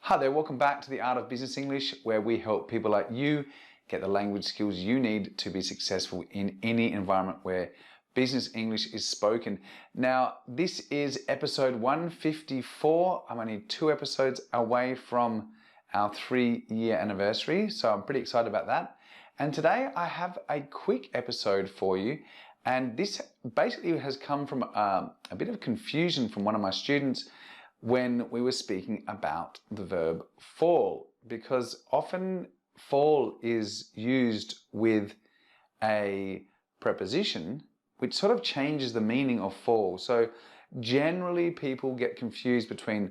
Hi there, welcome back to the Art of Business English, where we help people like you get the language skills you need to be successful in any environment where business English is spoken. Now, this is episode 154. I'm only 2 episodes away from our 3-year anniversary, so I'm pretty excited about that. And today I have a quick episode for you, and this basically has come from a bit of confusion from one of my students when we were speaking about the verb fall, because often fall is used with a preposition which sort of changes the meaning of fall. So generally people get confused between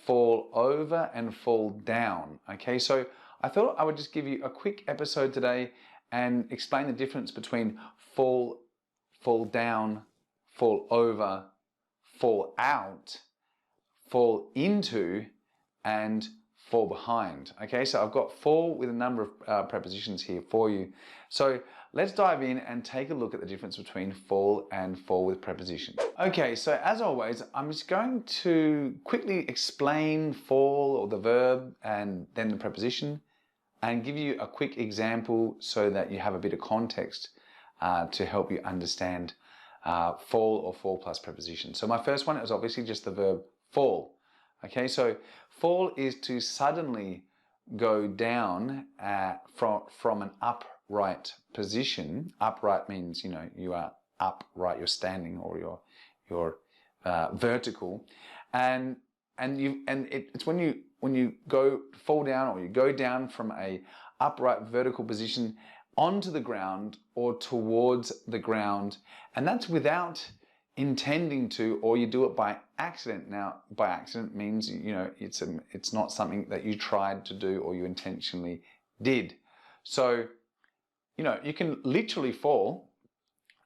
fall over and fall down. Okay, so I thought I would just give you a quick episode today and explain the difference between fall down, fall over, fall out, fall into, and fall behind. Okay, so I've got fall with a number of prepositions here for you. So let's dive in and take a look at the difference between fall and fall with preposition. Okay, so as always, I'm just going to quickly explain fall, or the verb, and then the preposition, and give you a quick example so that you have a bit of context to help you understand fall or fall plus preposition. So my first one is obviously just the verb fall. Okay, so fall is to suddenly go down from an upright position. Upright means, you are upright, you're standing, or you're vertical, and it's when you fall down, or you go down from a upright vertical position onto the ground or towards the ground, and that's without intending to, or you do it by accident. Now, by accident means, it's not something that you tried to do or you intentionally did. So, you can literally fall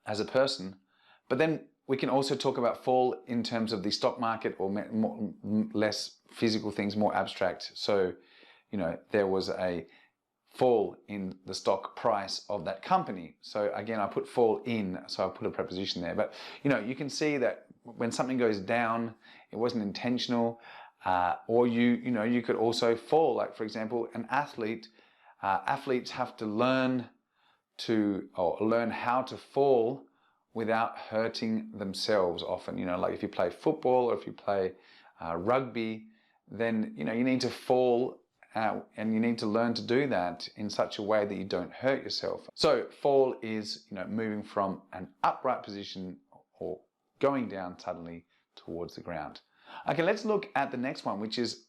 as a person, but then we can also talk about fall in terms of the stock market, or less physical things, more abstract. So, there was a fall in the stock price of that company. So again, I put fall in, so I put a preposition there. But you can see that when something goes down, it wasn't intentional, or you could also fall. Like, for example, an athlete. Athletes have to learn how to fall without hurting themselves. Often, like if you play football or if you play rugby, then you need to fall. And you need to learn to do that in such a way that you don't hurt yourself. So fall is, moving from an upright position or going down suddenly towards the ground. Okay, let's look at the next one, which is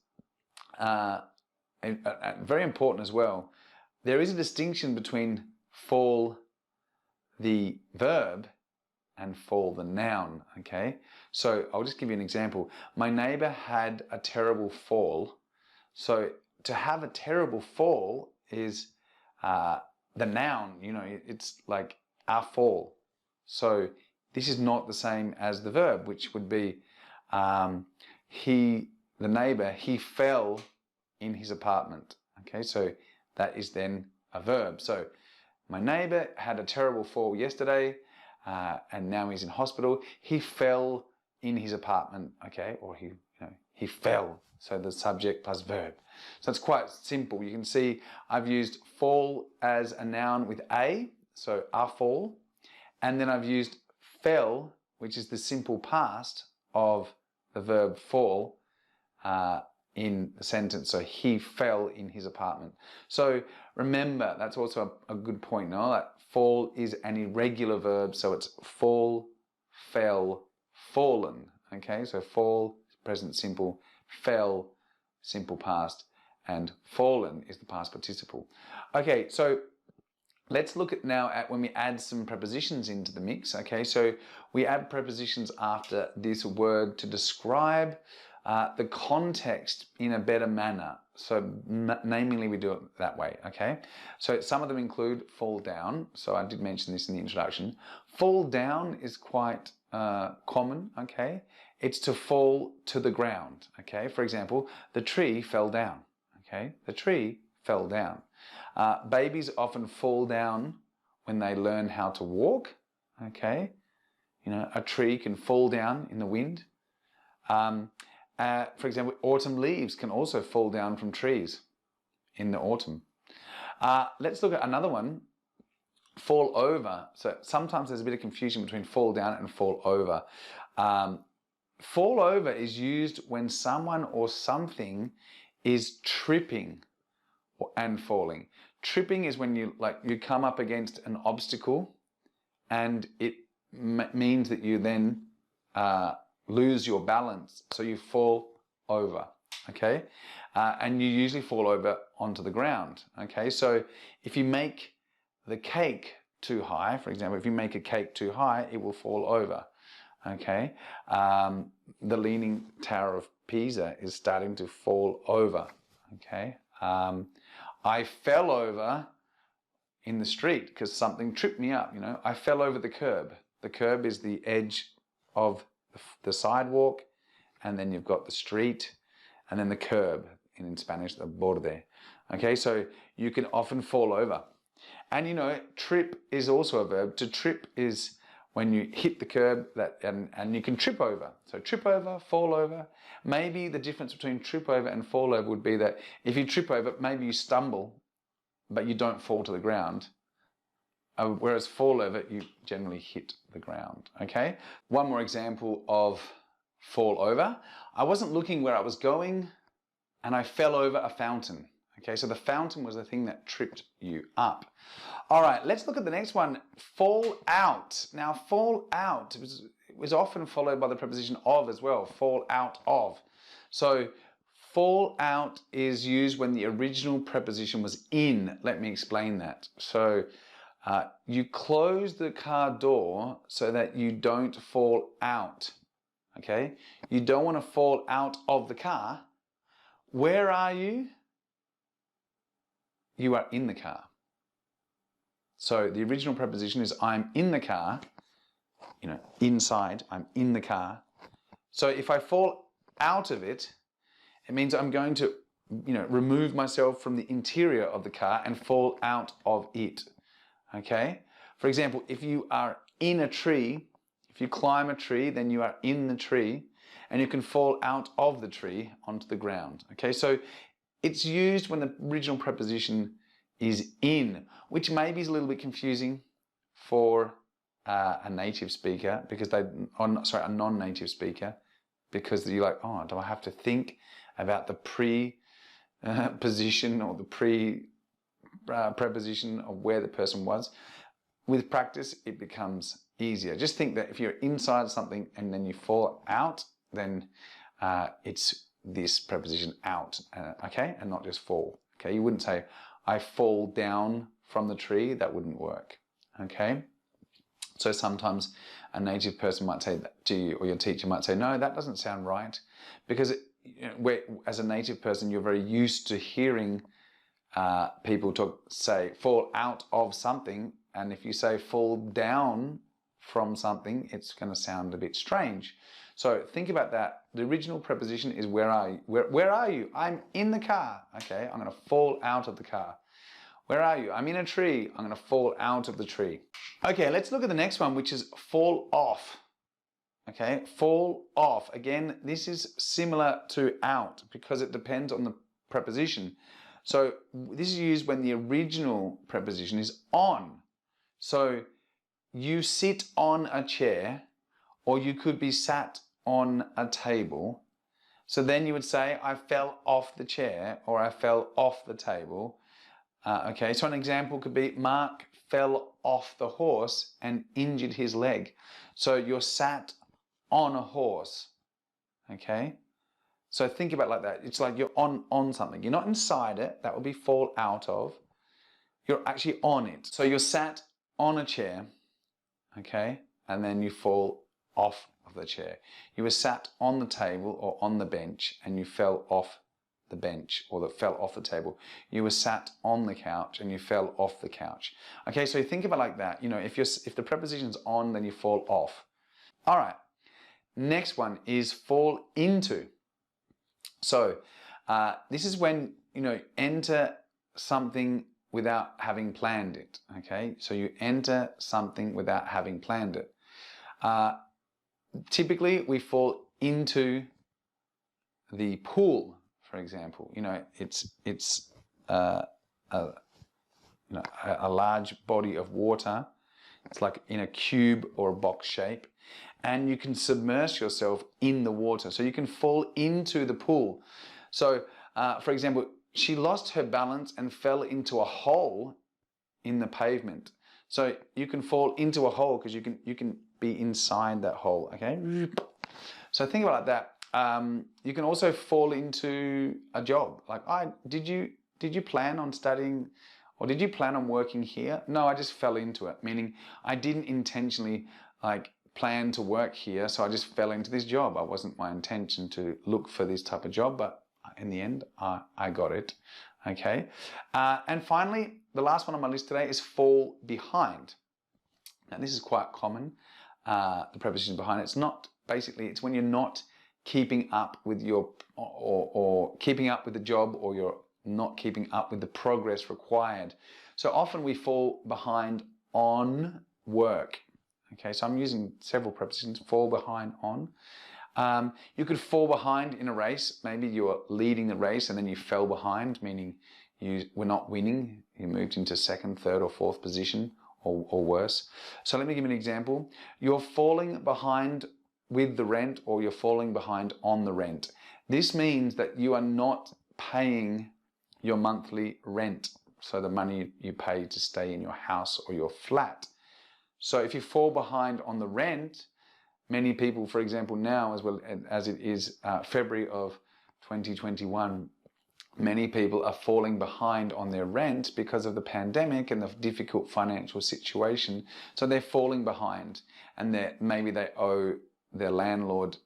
very important as well. There is a distinction between fall the verb and fall the noun. Okay, so I'll just give you an example. My neighbor had a terrible fall. So to have a terrible fall is the noun, it's like a fall. So this is not the same as the verb, which would be the neighbor, he fell in his apartment. Okay, so that is then a verb. So my neighbor had a terrible fall yesterday, and now he's in hospital. He fell in his apartment, okay, or he fell. So the subject plus verb. So it's quite simple. You can see I've used fall as a noun with a, so a fall, and then I've used fell, which is the simple past of the verb fall, in the sentence. So he fell in his apartment. So remember, that's also a good point, no? That fall is an irregular verb, so it's fall, fell, fallen. Okay, so fall, present simple, fell, simple past, and fallen is the past participle. Okay, so let's look at now at when we add some prepositions into the mix. Okay, so we add prepositions after this word to describe the context in a better manner. So namely, we do it that way. Okay, so some of them include fall down. So I did mention this in the introduction. Fall down is quite common. Okay, it's to fall to the ground. Okay, for example, the tree fell down. Okay, the tree fell down. Babies often fall down when they learn how to walk. Okay, a tree can fall down in the wind. For example, autumn leaves can also fall down from trees in the autumn. Let's look at another one, fall over. So sometimes there's a bit of confusion between fall down and fall over. Fall over is used when someone or something is tripping and falling. Tripping is when you come up against an obstacle and it means that you then lose your balance, so you fall over, okay? And you usually fall over onto the ground, okay? So if you make the cake too high, for example, if you make a cake too high, it will fall over, okay? The Leaning Tower of Pisa is starting to fall over, okay? I fell over in the street because something tripped me up, you know? I fell over the curb. The curb is the edge of the sidewalk, and then you've got the street, and then the curb, in Spanish, the borde. Okay, so you can often fall over. And you know, trip is also a verb. To trip is when you hit the curb and you can trip over. So trip over, fall over. Maybe the difference between trip over and fall over would be that if you trip over, maybe you stumble, but you don't fall to the ground. Whereas fall over, you generally hit the ground, okay? One more example of fall over. I wasn't looking where I was going and I fell over a fountain, okay? So the fountain was the thing that tripped you up. All right, let's look at the next one, fall out. Now, fall out was often followed by the preposition of as well, fall out of. So fall out is used when the original preposition was in. Let me explain that. So you close the car door so that you don't fall out, okay? You don't want to fall out of the car. Where are you? You are in the car. So the original preposition is I'm in the car, you know, inside, I'm in the car. So if I fall out of it, it means I'm going to, you know, remove myself from the interior of the car and fall out of it. Okay? For example, if you are in a tree, if you climb a tree, then you are in the tree and you can fall out of the tree onto the ground. Okay? So it's used when the original preposition is in, which maybe is a little bit confusing for a native speaker because a non-native speaker, because you're like, oh, do I have to think about the pre-position or the preposition of where the person was? With practice, it becomes easier. Just think that if you're inside something and then you fall out, then it's this preposition out, okay, and not just fall. Okay, you wouldn't say I fall down from the tree. That wouldn't work. Okay, so sometimes a native person might say that to you, or your teacher might say, no, that doesn't sound right, because as a native person, you're very used to hearing people say fall out of something, and if you say fall down from something, it's going to sound a bit strange. So think about that. The original preposition is where are you? Where are you? I'm in the car. Okay, I'm going to fall out of the car. Where are you? I'm in a tree. I'm going to fall out of the tree. Okay, let's look at the next one, which is fall off. Okay, fall off. Again, this is similar to out because it depends on the preposition. So this is used when the original preposition is on. So you sit on a chair, or you could be sat on a table. So then you would say, I fell off the chair, or I fell off the table. Okay, so an example could be, Mark fell off the horse and injured his leg. So you're sat on a horse. Okay, so think about it like that. It's like you're on something. You're not inside it. That would be fall out of. You're actually on it. So you're sat on a chair, okay, and then you fall off of the chair. You were sat on the table or on the bench and you fell off the bench, or that fell off the table. You were sat on the couch and you fell off the couch. Okay, so think about it like that. You know, if the preposition's on, then you fall off. All right. Next one is fall into. So this is when, you know, enter something without having planned it. Okay, so you enter something without having planned it. Typically, we fall into the pool, for example. It's a large body of water. It's like in a cube or a box shape, and you can submerge yourself in the water, so you can fall into the pool. So, for example, she lost her balance and fell into a hole in the pavement. So you can fall into a hole because you can be inside that hole. Okay. So think about that. You can also fall into a job. Like, did you plan on studying, or did you plan on working here? No, I just fell into it. Meaning, I didn't intentionally plan to work here, so I just fell into this job. It wasn't my intention to look for this type of job, but in the end, I got it. Okay. And finally, the last one on my list today is fall behind. Now, this is quite common. The preposition behind. It's when you're not keeping up with or keeping up with the job, or you're not keeping up with the progress required. So often we fall behind on work. Okay, so I'm using several prepositions: fall behind, on. You could fall behind in a race. Maybe you're leading the race and then you fell behind, meaning you were not winning. You moved into second, third, or fourth position, or worse. So let me give you an example. You're falling behind with the rent, or you're falling behind on the rent. This means that you are not paying your monthly rent, so the money you pay to stay in your house or your flat. So if you fall behind on the rent, many people, for example, now, as well as it is February of 2021, many people are falling behind on their rent because of the pandemic and the difficult financial situation. So they're falling behind, and maybe they owe their landlord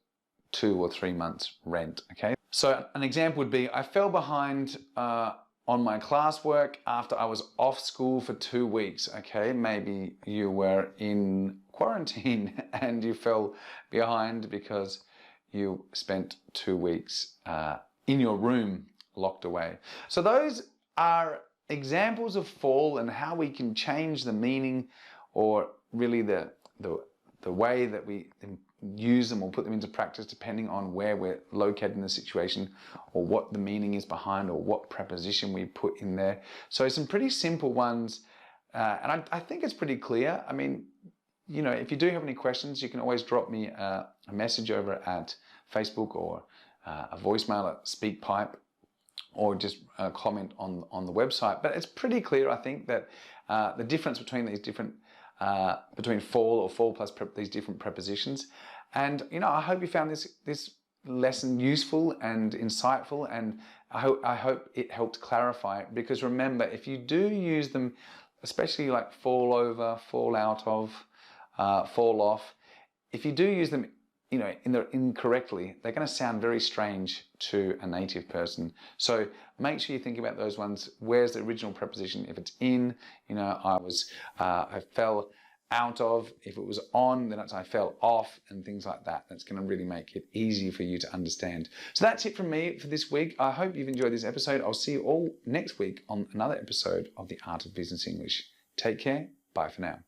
2 or 3 months rent. Okay. So an example would be, I fell behind on my classwork after I was off school for 2 weeks. Okay. Maybe you were in quarantine and you fell behind because you spent 2 weeks in your room locked away. So those are examples of fall and how we can change the meaning, or really the way that we use them or put them into practice, depending on where we're located in the situation, or what the meaning is behind, or what preposition we put in there. So some pretty simple ones, and I think it's pretty clear. I mean, if you do have any questions, you can always drop me a message over at Facebook, or a voicemail at SpeakPipe, or just comment on the website. But it's pretty clear, I think, that the difference between these different between fall or fall plus these different prepositions. And I hope you found this lesson useful and insightful, and I hope it helped clarify it. Because remember, if you do use them, especially like fall over, fall out of, fall off, if you do use them incorrectly, they're going to sound very strange to a native person. So make sure you think about those ones. Where's the original preposition? If it's in, I fell out of. If it was on, then it's I fell off, and things like that. That's going to really make it easy for you to understand. So that's it from me for this week. I hope you've enjoyed this episode. I'll see you all next week on another episode of The Art of Business English. Take care. Bye for now.